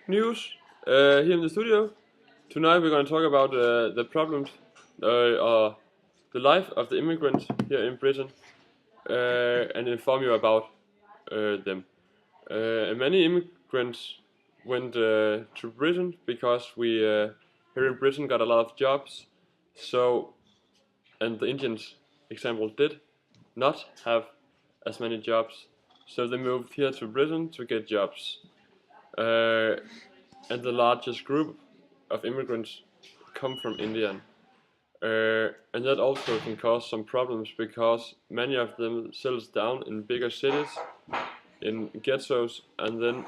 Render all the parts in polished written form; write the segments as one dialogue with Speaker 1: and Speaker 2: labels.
Speaker 1: news here in the studio. Tonight we're going to talk about the problems or the life of the immigrants here in Britain and inform you about them. Many immigrants went to Britain because we here in Britain got a lot of jobs. So, and the Indians, example, did not have as many jobs. So they moved here to Britain to get jobs. And the largest group of immigrants come from India. And that also can cause some problems because many of them settles down in bigger cities, in ghettos, and then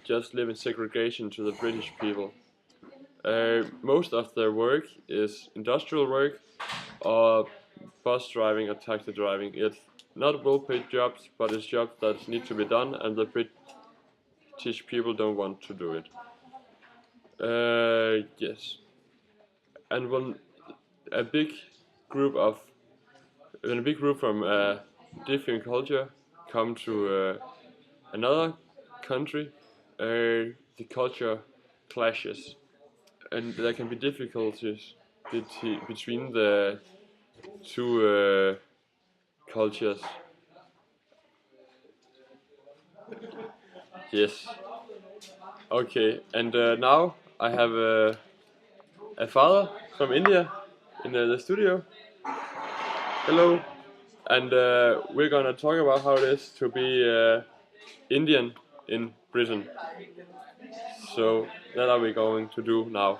Speaker 1: just live in segregation to the British people. Most of their work is industrial work or bus driving or taxi driving. It's not well-paid jobs, but it's jobs that need to be done, and the British people don't want to do it. Yes. And when a big group from different culture come to another country, the culture clashes, and there can be difficulties between the two cultures. Yes. Okay. And now I have a father from India in the studio. Hello. And we're gonna talk about how it is to be Indian in Britain. So that are we going to do now.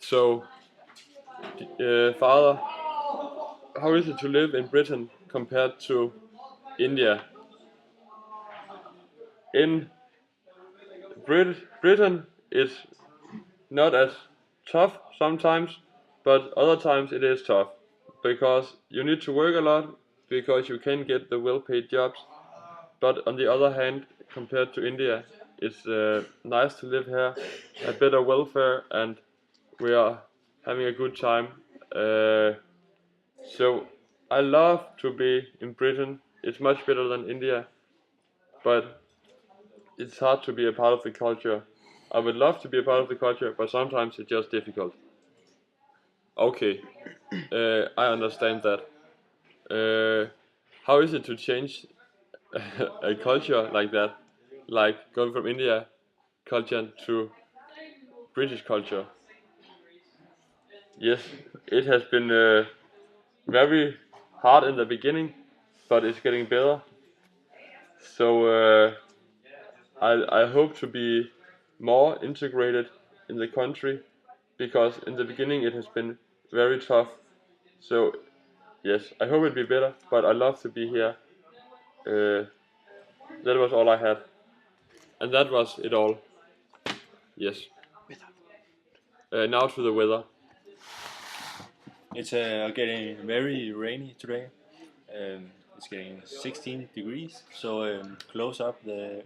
Speaker 1: So, father, how is it to live in Britain compared to India? In Britain, it's not as tough sometimes, but other times it is tough because you need to work a lot because you can get the well-paid jobs. But on the other hand, compared to India, it's nice to live here, a better welfare, and we are having a good time. So I love to be in Britain. It's much better than India, but it's hard to be a part of the culture. I would love to be a part of the culture, but sometimes it's just difficult. Okay, I understand that. How is it to change a culture like that, like going from India culture to British culture? Yes, it has been very hard in the beginning, but it's getting better. So I hope to be more integrated in the country because in the beginning it has been very tough. So yes, I hope it'll be better, but I love to be here. That was all I had, and that was it all. Yes. Now to the weather.
Speaker 2: It's getting very rainy today. It's getting 16 degrees, so close up the.